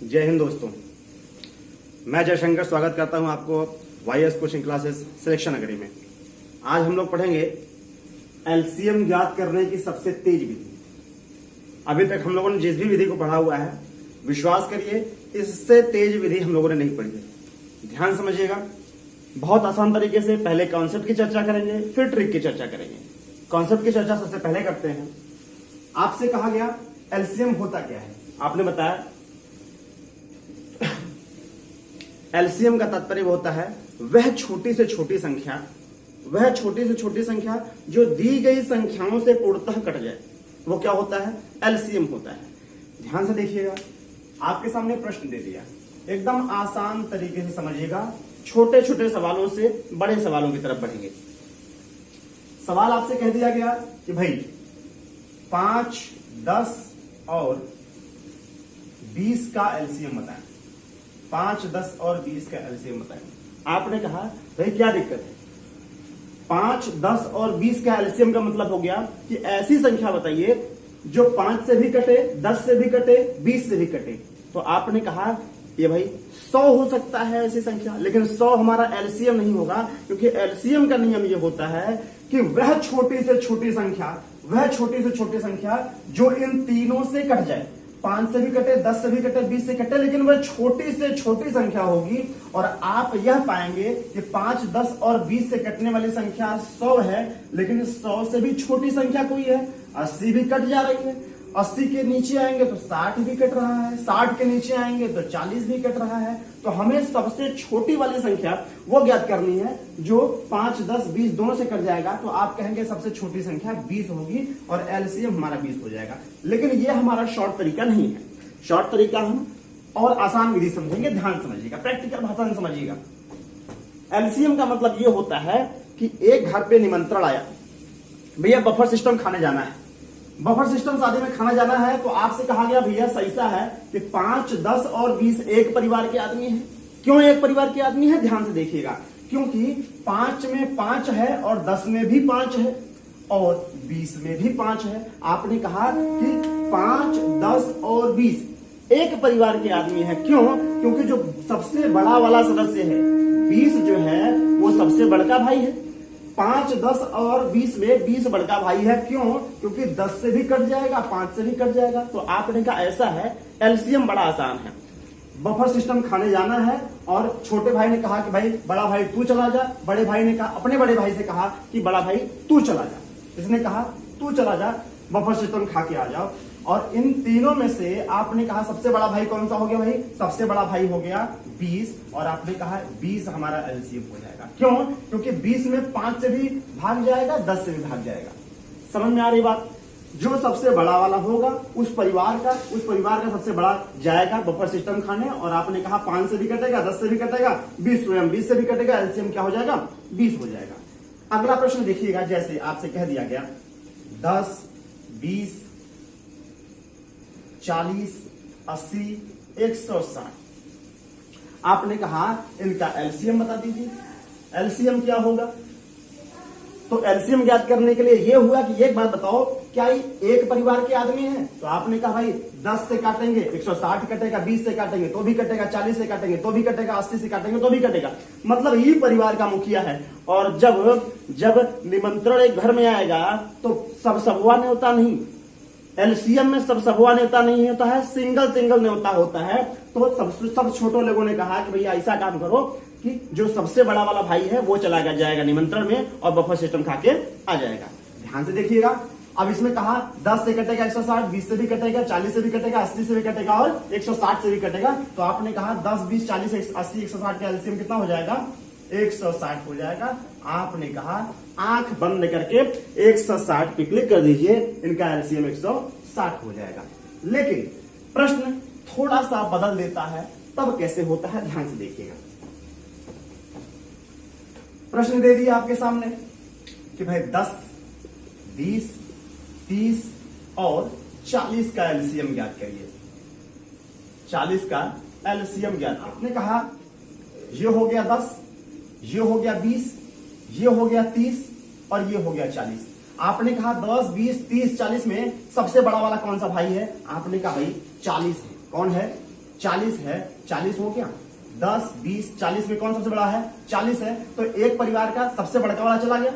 जय हिंद दोस्तों, मैं जयशंकर स्वागत करता हूं आपको YS coaching classes selection academy में। आज हम लोग पढ़ेंगे एलसीएम ज्ञात करने की सबसे तेज विधि। अभी तक हम लोगों ने जिस भी विधि को पढ़ा हुआ है, विश्वास करिए इससे तेज विधि हम लोगों ने नहीं पढ़ी है। ध्यान समझिएगा, बहुत आसान तरीके से पहले कॉन्सेप्ट की चर्चा करेंगे, फिर ट्रिक की चर्चा करेंगे। कॉन्सेप्ट की चर्चा सबसे पहले करते हैं। आपसे कहा गया एलसीएम होता क्या है। आपने बताया एलसीएम का तात्पर्य होता है वह छोटी से छोटी संख्या जो दी गई संख्याओं से पूर्णतः कट जाए, वो क्या होता है? एलसीएम होता है। ध्यान से देखिएगा, आपके सामने प्रश्न दे दिया, एकदम आसान तरीके से समझिएगा। छोटे छोटे सवालों से बड़े सवालों की तरफ बढ़ेंगे। सवाल आपसे कह दिया गया कि भाई 5, 10 और 20 का एलसीएम बताएं। 5, 10 और 20 का एलसीएम बताएं। आपने कहा भाई क्या दिक्कत है? 5, 10 और 20 का एलसीएम का मतलब हो गया कि ऐसी संख्या बताइए जो 5 से भी कटे, 10 से भी कटे, 20 से भी कटे। तो आपने कहा ये भाई 100 हो सकता है ऐसी संख्या, लेकिन 100 हमारा एलसीएम नहीं होगा, क्योंकि एलसीएम का नियम ये होता है कि वह छोटी से छोटी संख्या जो इन तीनों से कट जाए। 5 से भी कटे, 10 से भी कटे, 20 से कटे, लेकिन वह छोटी से छोटी संख्या होगी। और आप यह पाएंगे कि 5, 10 और 20 से कटने वाली संख्या 100 है, लेकिन 100 से भी छोटी संख्या कोई है, 80 भी कट जा रही है। 80 के नीचे आएंगे तो 60 भी कट रहा है, 60 के नीचे आएंगे तो 40 भी कट रहा है। तो हमें सबसे छोटी वाली संख्या वो ज्ञात करनी है जो 5, 10, 20 दोनों से कट जाएगा। तो आप कहेंगे सबसे छोटी संख्या 20 होगी और एलसीएम हमारा 20 हो जाएगा। लेकिन ये हमारा शॉर्ट तरीका नहीं है। शॉर्ट तरीका हम और आसान विधि समझेंगे। ध्यान समझिएगा, प्रैक्टिकल भाषा में समझिएगा। एलसीएम का मतलब ये होता है कि एक घर पे निमंत्रण आया, भैया बफर सिस्टम खाने जाना है। बफर सिस्टम शादी में खाना जाना है, तो आपसे कहा गया भैया ऐसा है कि 5, 10 और 20 एक परिवार के आदमी हैं। क्यों एक परिवार के आदमी है? ध्यान से देखिएगा, क्योंकि 5 में 5 है और 10 में भी 5 है और 20 में भी 5 है। आपने कहा कि 5, 10 और 20 एक परिवार के आदमी है। क्यों? क्योंकि जो सबसे बड़ा वाला सदस्य है 20 जो है वो सबसे बड़का भाई है। 5, 10 और 20 में 20 बड़का भाई है। क्यों? क्योंकि 10 से भी कट जाएगा, 5 से भी कट जाएगा। तो आपने कहा ऐसा है, एलसीएम बड़ा आसान है। बफर सिस्टम खाने जाना है और छोटे भाई ने कहा कि भाई बड़ा भाई तू चला जा। बड़े भाई ने कहा, अपने बड़े भाई से कहा कि बड़ा भाई तू चला जा। इसने कहा तू चला जा, बफर सिस्टम खा के आ जाओ। और इन तीनों में से आपने कहा सबसे बड़ा भाई कौन सा हो गया? भाई सबसे बड़ा भाई हो गया 20। और आपने कहा 20 हमारा एलसीएम हो जाएगा। क्यों? क्योंकि 20 में 5 से भी भाग जाएगा, 10 से भी भाग जाएगा। समझ में आ रही बात? जो सबसे बड़ा वाला होगा उस परिवार का सबसे बड़ा जाएगा बफर सिस्टम खाने। और आपने कहा 5 से भी कटेगा, 10 से भी कटेगा, 20 से भी कटेगा, एलसीएम क्या हो जाएगा? 20 हो जाएगा। अगला प्रश्न देखिएगा, जैसे आपसे कह दिया गया 10, 20, 40, 80, 160। आपने कहा इनका एलसीएम बता दीजिए। एलसीएम क्या होगा? तो एलसीएम ज्ञात करने के लिए यह हुआ कि एक बात बताओ, क्या ये एक परिवार के आदमी हैं? तो आपने कहा भाई 10 से काटेंगे 160 कटेगा, 20 से काटेंगे तो भी कटेगा, 40 से काटेंगे तो भी कटेगा, 80 से काटेंगे तो भी कटेगा। मतलब ये परिवार का मुखिया है। और जब निमंत्रण एक घर में आएगा तो सबुआ न्योता नहीं, एलसीएम में सबुआ न्योता नहीं होता है, सिंगल न्योता होता है। तो सब छोटे लोगों ने कहा कि भैया ऐसा काम करो कि जो सबसे बड़ा वाला भाई है वो चला जाएगा निमंत्रण में और बफर सिस्टम खा के आ जाएगा। ध्यान से देखिएगा, अब इसमें कहा 10 से कटेगा 160, 20 से भी कटेगा, 40 से भी कटेगा, 80 से भी कटेगा और 160 से भी कटेगा। तो आपने कहा 10, 20, 40, 80, 160 का एलसीएम कितना हो जाएगा? 160 हो जाएगा। आपने कहा आंख बंद करके 160 पे क्लिक कर दीजिए, इनका एलसीएम 160 हो जाएगा। लेकिन प्रश्न थोड़ा सा बदल देता है, तब कैसे होता है? ध्यान से देखिएगा। प्रश्न दे दिया आपके सामने कि भाई 10, 20, 30 और 40 का एलसीएम ज्ञात करिए। 40 का एलसीएम ज्ञात। आपने कहा ये हो गया 10, ये हो गया 20, ये हो गया 30 और ये हो गया 40। आपने कहा 10, 20, 30, 40 में सबसे बड़ा वाला कौन सा भाई है? आपने कहा भाई 40 है। कौन है? 40 है, 40 हो गया, 10 20 40 में कौन सबसे बड़ा है? 40 है, तो एक परिवार का सबसे बड़का वाला चला गया।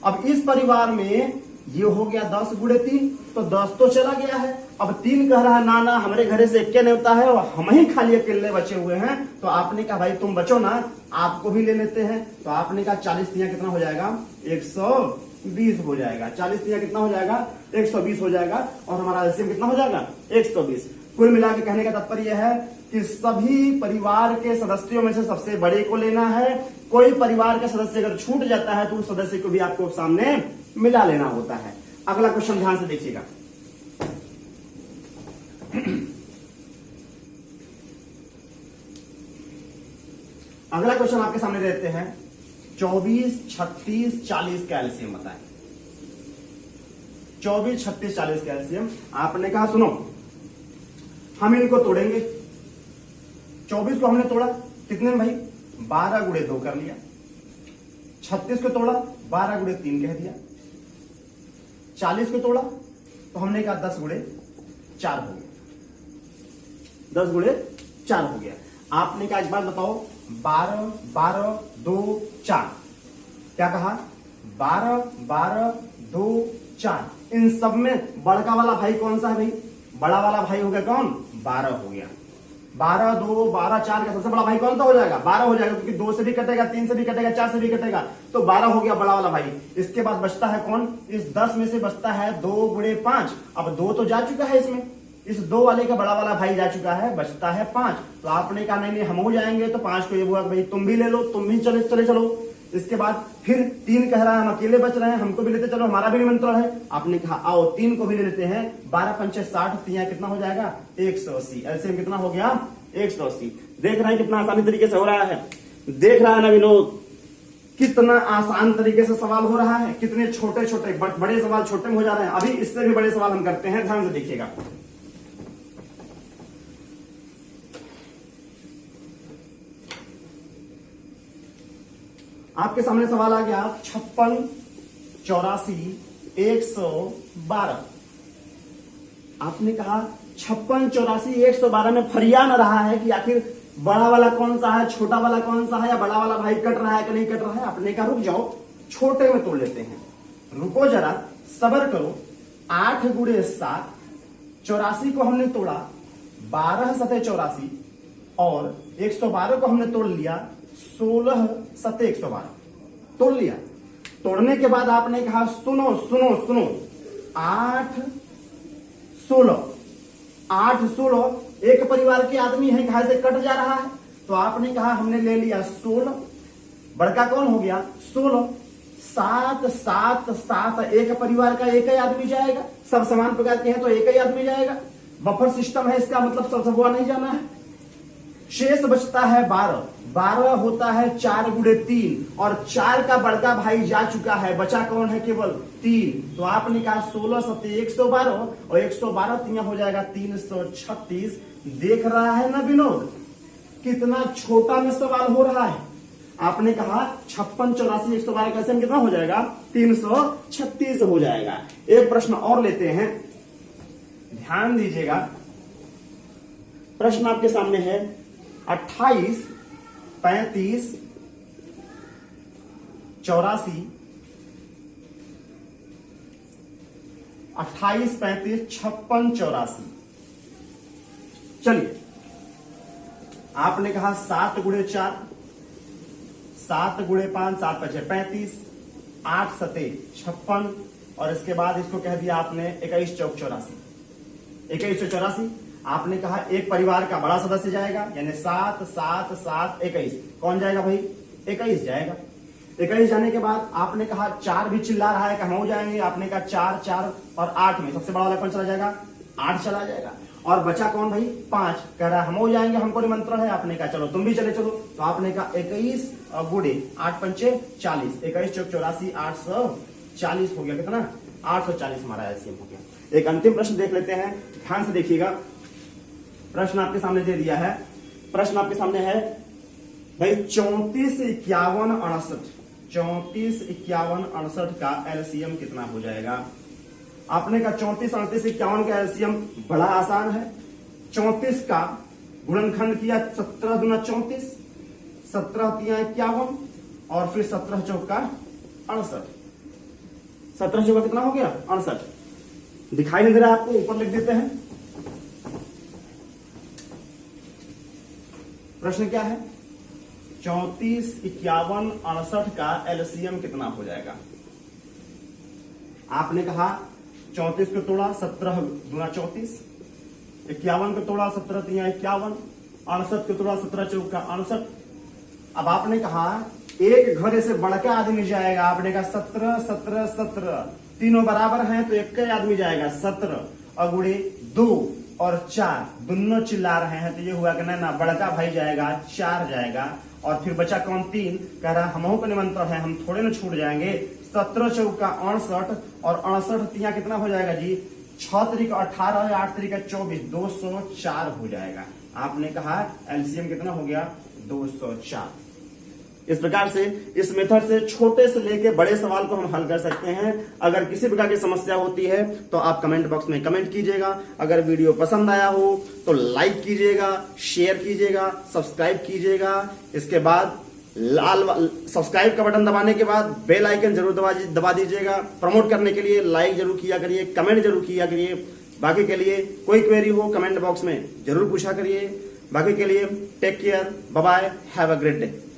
अब इस परिवार में ये हो गया 10 गुणे 3, तो 10 तो चला गया है। अब 3 कह रहा है ना ना हमारे घरे से एक नहीं होता है और हम ही खाली अकेले बचे हुए हैं। तो आपने कहा भाई तुम बचो ना, आपको भी ले लेते हैं। तो आपने कहा 40 तिया कितना हो जाएगा? 120 हो जाएगा। 40 तिया कितना हो जाएगा? 120 हो जाएगा। और हमारा एलसीएम कितना हो जाएगा? 120। कुल मिला के कहने का तात्पर्य है कि सभी परिवार के सदस्यों में से सबसे बड़े को लेना है। कोई परिवार का सदस्य अगर छूट जाता है तो उस सदस्य को भी आपको सामने मिला लेना होता है। अगला क्वेश्चन ध्यान से देखिएगा। अगला क्वेश्चन आपके सामने देते हैं 24 36 40 का एलसीएम बताएं। 24 36 40 का एलसीएम। आपने कहा सुनो हम इनको तोड़ेंगे। 24 को हमने तोड़ा कितने में भाई? 12 गुणे 2 कर लिया। 36 को तोड़ा 12 गुणे 3 कह दिया। 40 को तोड़ा तो हमने कहा 10 गुणे 4 हो गया। 10 गुणे 4 हो गया। आपने कहा एक बात बताओ, 12 12 2 4 क्या कहा? 12 12 2 4। इन सब में बड़का वाला भाई कौन सा है भाई? बड़ा वाला भाई हो गया कौन? 12 हो गया। 12 2 12 4 का सबसे बड़ा भाई कौन सा हो जाएगा? 12 हो जाएगा, क्योंकि 2 से भी कटेगा, 3 से भी कटेगा, 4 से भी कटेगा, तो 12 हो गया बड़ा वाला भाई। इसके बाद बचता है कौन? इस 10 में से बचता है 2 गुणे 5। अब 2 तो जा चुका है इसमें, इस 2 वाले का बड़ा वाला भाई जा चुका है, बचता है 5। तो आपने कहा नहीं नहीं हम हो जाएंगे, तो 5 को ये हुआ भाई तुम भी ले लो, तुम भी चले चलो। इसके बाद फिर 3 कह रहा है हम अकेले बच रहे हैं, हमको भी लेते चलो, हमारा भी निमंत्रण है। आपने कहा आओ 3 को भी ले लेते हैं। 12 पंचे 60, तिया कितना हो जाएगा? 180। एलसीएम कितना हो गया? 180। देख रहे हैं कितना आसानी तरीके से हो रहा है? देख रहा है ना विनोद, कितना आसान तरीके से सवाल हो रहा है, कितने छोटे छोटे बड़े सवाल छोटे में हो जा रहे हैं। अभी इससे भी बड़े सवाल हम करते हैं, ध्यान से देखिएगा। आपके सामने सवाल आ गया 56 84 112। आपने कहा 56 84 112 में फरियान रहा है कि आखिर बड़ा वाला कौन सा है, छोटा वाला कौन सा है, या बड़ा वाला भाई कट रहा है कि नहीं कट रहा है। आपने कहा रुक जाओ, छोटे में तोड़ लेते हैं। रुको जरा, सबर करो। 8 गुणे 7, 84 को हमने तोड़ा 12 सतह 84, और 112 को हमने तोड़ लिया 16 सतह 112 तोड़ लिया। तोड़ने के बाद आपने कहा सुनो सुनो सुनो, 8 16 एक परिवार के आदमी है, कहा से कट जा रहा है, तो आपने कहा हमने ले लिया 16, बड़का कौन हो गया? 16। 7 7 7 एक परिवार का एक ही आदमी जाएगा, सब समान प्रकार के हैं तो एक ही आदमी जाएगा। बफर सिस्टम है इसका मतलब सब हुआ नहीं जाना है। शेष बचता है 12। 12 होता है 4 गुणे 3, और 4 का बड़का भाई जा चुका है, बचा कौन है? केवल 3। तो आपने कहा 16 सत्ते 112, और 112 तिया हो जाएगा 336। देख रहा है ना विनोद, कितना छोटा में सवाल हो रहा है। आपने कहा 56 84 112 का एलसीएम कितना हो जाएगा? 336 हो जाएगा। एक प्रश्न और लेते हैं, ध्यान दीजिएगा। प्रश्न आपके सामने है 28 35 84 28 35 56 84। चलिए, आपने कहा 7 गुणे 4, 7 गुणे 5 7 5 35, 8 सते 56, और इसके बाद इसको कह दिया आपने 21 चौक 84। 21 चौक 84। आपने कहा एक परिवार का बड़ा सदस्य जाएगा, यानी 7 7 7 21। कौन जाएगा भाई? 21 जाएगा। 21 जाने के बाद आपने कहा 4 भी चिल्ला रहा है कि हम हो जाएंगे। आपने कहा 4 4 और 8 में सबसे बड़ा वाला कौन चला जाएगा? 8 चला जाएगा। और बचा कौन भाई? 5। कह रहा है हम हो जाएंगे, हमको निमंत्रण है। आपने कहा चलो तुम भी चले चलो। तो आपने कहा 21 गुणे 8 पंचे 40, 21 चौक 84 840 हो गया। कितना? 840 हमारा एलसीएम हो गया। एक अंतिम प्रश्न देख लेते हैं, ध्यान से देखिएगा। प्रश्न आपके सामने दे दिया है। प्रश्न आपके सामने है भाई 34 51 68, 34 51 68 का एलसीएम कितना हो जाएगा? आपने कहा 34 38 51 का एलसीएम बड़ा आसान है। 34 का गुणनखंड किया 17 दूना 34, 17 तिया 51 और फिर 17 चौका 68। 17 चौका कितना हो गया? 68। दिखाई नहीं दे रहा आपको? ऊपर लिख देते हैं। प्रश्न क्या है? 34, 51, 68 का एलसीएम कितना हो जाएगा? आपने कहा 34 को तोड़ा 17 दूना 34, 51 को तोड़ा 17 तिया 51, 68 को तोड़ा 17 चौका 68। अब आपने कहा एक घर से बड़का आदमी जाएगा, आपने कहा 17 17 17 तीनों बराबर हैं तो एक आदमी जाएगा 17 और गुणे 2 और 4 दोनों चिल्ला रहे हैं तो ये हुआ कि ना बड़का भाई जाएगा 4 जाएगा और फिर बचा कौन? 3। कह रहा हमों को निमंत्रण है, हम थोड़े ना छूट जाएंगे। 17 चौका 68 और 68 तिया कितना हो जाएगा जी? 6 तरीका 18, 8 तरीका 24, 204 हो जाएगा। आपने कहा एलसीएम कितना हो गया? 204। इस प्रकार से इस मेथड से छोटे से लेके बड़े सवाल को हम हल कर सकते हैं। अगर किसी प्रकार की समस्या होती है तो आप कमेंट बॉक्स में कमेंट कीजिएगा। अगर वीडियो पसंद आया हो तो लाइक कीजिएगा, शेयर कीजिएगा, सब्सक्राइब कीजिएगा। इसके बाद सब्सक्राइब का बटन दबाने के बाद बेल आइकन जरूर दबा दीजिएगा। प्रमोट करने के लिए लाइक जरूर किया करिए, कमेंट जरूर किया करिए। बाकी के लिए कोई क्वेरी हो कमेंट बॉक्स में जरूर पूछा करिए। बाकी के लिए take care, bye bye, have a great day.